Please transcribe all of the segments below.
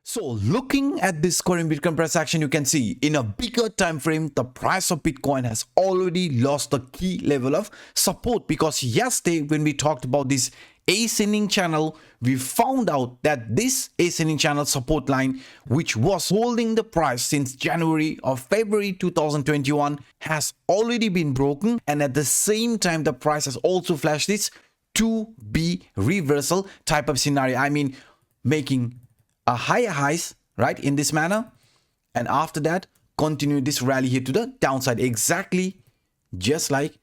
So looking at this current Bitcoin price action, you can see in a bigger time frame, the price of Bitcoin has already lost the key level of support, because yesterday when we talked about this ascending channel, we found out that this ascending channel support line, which was holding the price since January or February 2021, has already been broken, and at the same time the price has also flashed this 2B reversal type of scenario. I mean, making a higher highs, right, in this manner, and after that continue this rally here to the downside, exactly just like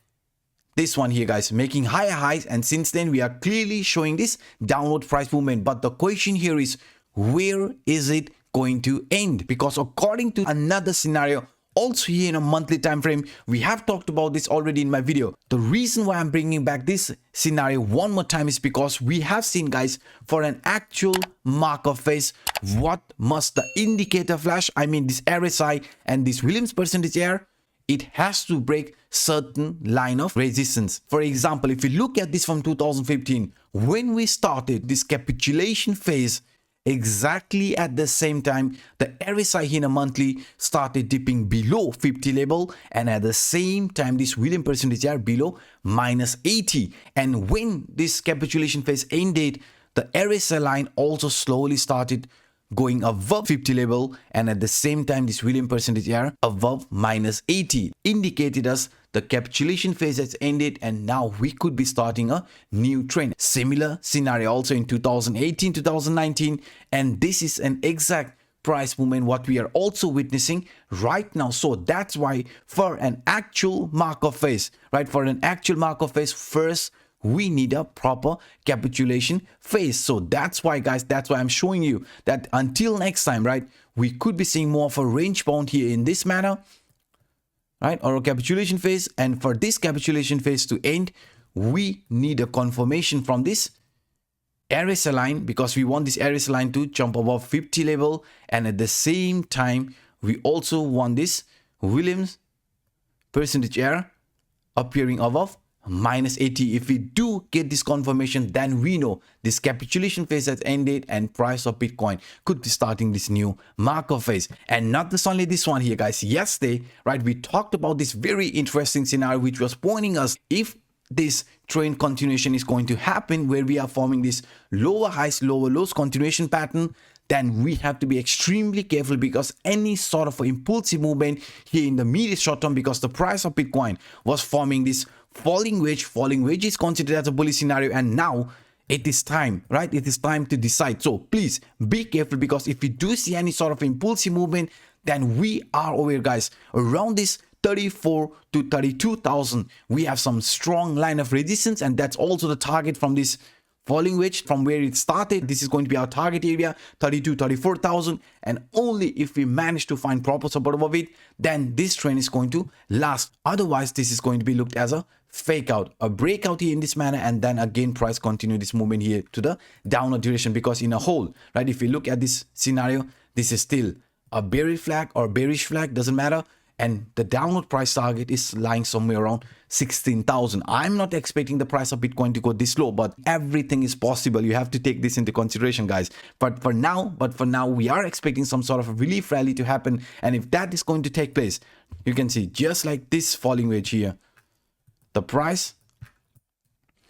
this one here, guys, making higher highs, and since then we are clearly showing this downward price movement. But the question here is, where is it going to end? Because according to another scenario also here in a monthly time frame, we have talked about this already in my video. The reason why I'm bringing back this scenario one more time is because we have seen, guys, for an actual marker phase, what must the indicator flash, I mean this RSI and this Williams percentage error, it has to break certain line of resistance. For example, if you look at this from 2015, when we started this capitulation phase, exactly at the same time the RSI here in a monthly started dipping below 50 level, and at the same time this Williams percentage are below -80. And when this capitulation phase ended, the RSI line also slowly started going above 50 level, and at the same time this Williams percentage are above -80, indicated us the capitulation phase has ended, and now we could be starting a new trend. Similar scenario also in 2018, 2019, and this is an exact price movement what we are also witnessing right now. So that's why for an actual marker phase, right, for an actual marker phase, first we need a proper capitulation phase. So that's why, guys, that's why I'm showing you that until next time, right, we could be seeing more of a range bound here in this manner, right, or a capitulation phase. And for this capitulation phase to end, we need a confirmation from this RSI line, because we want this RSI line to jump above 50 level, and at the same time we also want this Williams percentage error appearing above -80. If we do get this confirmation, then we know this capitulation phase has ended and price of Bitcoin could be starting this new marker phase. And not just only this one here, guys. Yesterday, right, we talked about this very interesting scenario which was pointing us, if this trend continuation is going to happen where we are forming this lower highs lower lows continuation pattern, then we have to be extremely careful, because any sort of impulsive movement here in the immediate short term, because the price of Bitcoin was forming this falling wedge is considered as a bullish scenario, and now it is time, right, it is time to decide. So please be careful, because if we do see any sort of impulsive movement, then we are aware, guys, around this 34 to 32,000 we have some strong line of resistance, and that's also the target from this falling wedge from where it started. This is going to be our target area, 34,000, and only if we manage to find proper support above it, then this trend is going to last. Otherwise, this is going to be looked as a fake out, a breakout here in this manner, and then again price continue this movement here to the downward direction. Because in a whole, right, if you look at this scenario, this is still a bearish flag or bearish flag, doesn't matter, and the downward price target is lying somewhere around 16,000. I'm not expecting the price of Bitcoin to go this low, but everything is possible. You have to take this into consideration, guys. But for now we are expecting some sort of a relief rally to happen, and if that is going to take place, you can see just like this falling wedge here, the price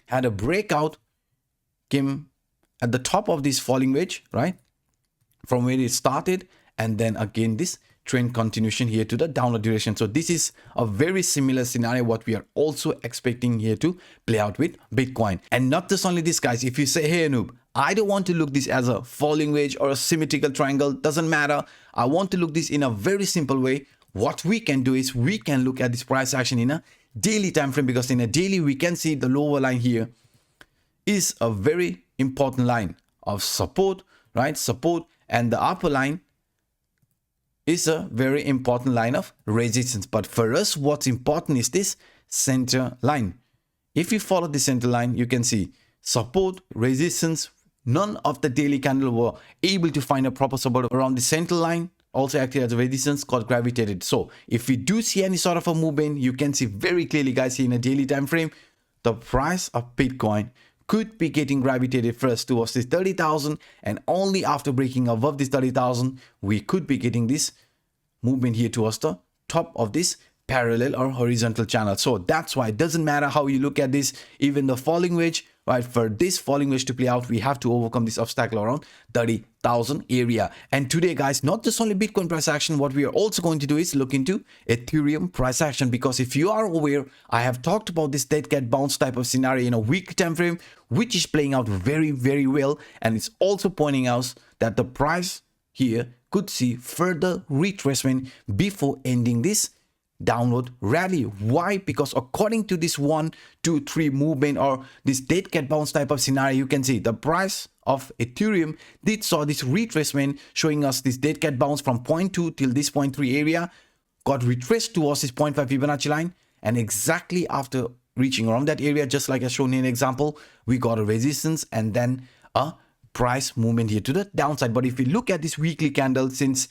had a breakout, came at the top of this falling wedge, right, from where it started, and then again this trend continuation here to the downward direction. So this is a very similar scenario what we are also expecting here to play out with Bitcoin. And not just only this, guys. If you say, hey Anup, I don't want to look this as a falling wedge or a symmetrical triangle, doesn't matter, I want to look this in a very simple way, what we can do is we can look at this price action in a daily time frame, because in a daily we can see the lower line here is a very important line of support, right, support, and the upper line is a very important line of resistance. But for us, what's important is this center line. If you follow the center line, you can see support, resistance. None of the daily candle were able to find a proper support around the center line, also acted as a resistance, got gravitated. So if we do see any sort of a movement, you can see very clearly, guys, here in a daily time frame, the price of Bitcoin could be getting gravitated first towards this 30,000, and only after breaking above this 30,000 we could be getting this movement here towards the top of this parallel or horizontal channel. So that's why it doesn't matter how you look at this, even the falling wedge, right? For this falling wedge to play out, we have to overcome this obstacle around 30,000 area. And today, guys, not just only Bitcoin price action, what we are also going to do is look into Ethereum price action, because if you are aware, I have talked about this dead cat bounce type of scenario in a weekly time frame, which is playing out very, very well, and it's also pointing out that the price here could see further retracement before ending this downward rally. Why? Because according to this 1 2 3 movement or this dead cat bounce type of scenario, you can see the price of Ethereum did saw this retracement, showing us this dead cat bounce from 0.2 till this 0.3 area, got retraced towards this 0.5 Fibonacci line, and exactly after reaching around that area, just like I shown in an example, we got a resistance and then a price movement here to the downside. But if we look at this weekly candle, since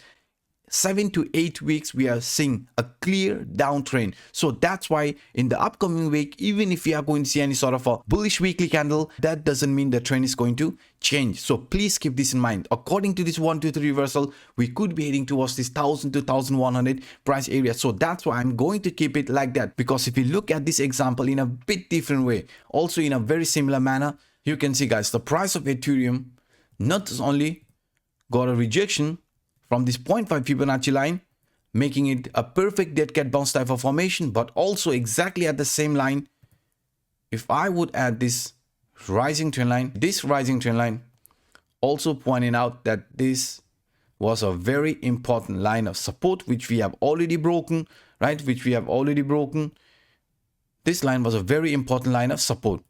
7 to 8 weeks, we are seeing a clear downtrend. So that's why in the upcoming week, even if we are going to see any sort of a bullish weekly candle, that doesn't mean the trend is going to change. So please keep this in mind. According to this 1 2 3 reversal, we could be heading towards this 1000 to 1100 price area. So that's why I'm going to keep it like that, because if you look at this example in a bit different way, also in a very similar manner, you can see, guys, the price of Ethereum not only got a rejection from this 0.5 Fibonacci line, making it a perfect dead cat bounce type of formation, but also exactly at the same line, if I would add this rising trend line, also pointing out that this was a very important line of support, which we have already broken, right? This line was a very important line of support.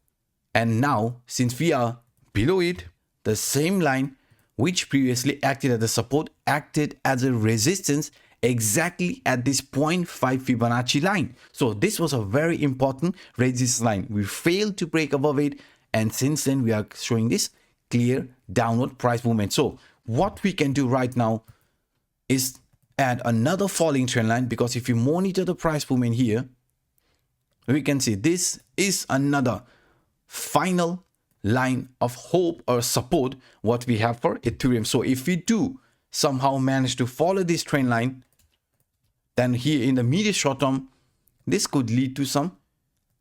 And now, since we are below it, the same line which previously acted as a support acted as a resistance exactly at this 0.5 Fibonacci line. So this was a very important resistance line. We failed to break above it, and since then we are showing this clear downward price movement. So what we can do right now is add another falling trend line, because if you monitor the price movement here, we can see this is another final line of hope or support what we have for Ethereum. So if we do somehow manage to follow this trend line, then here in the immediate short term, this could lead to some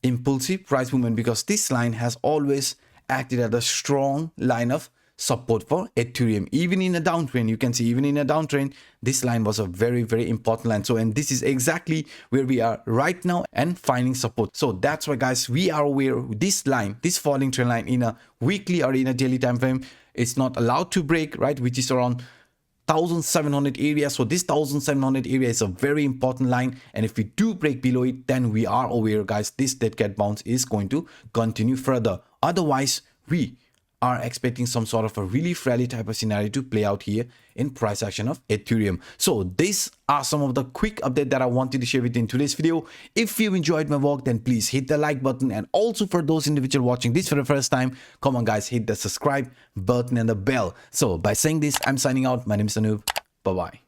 impulsive price movement, because this line has always acted as a strong line of support for Ethereum. Even in a downtrend, you can see, even in a downtrend, this line was a very, very important line. So, and this is exactly where we are right now and finding support. So that's why, guys, we are aware this line, this falling trend line in a weekly or in a daily time frame, it's not allowed to break, right? Which is around 1700 area. So this 1700 area is a very important line, and if we do break below it, then we are aware, guys, this dead cat bounce is going to continue further. Otherwise, we are expecting some sort of a relief rally type of scenario to play out here in price action of Ethereum. So these are some of the quick update that I wanted to share with you in today's video. If you enjoyed my work, then please hit the like button, and also for those individuals watching this for the first time, come on, guys, hit the subscribe button and the bell. So by saying this, I'm signing out. My name is Anup. Bye bye.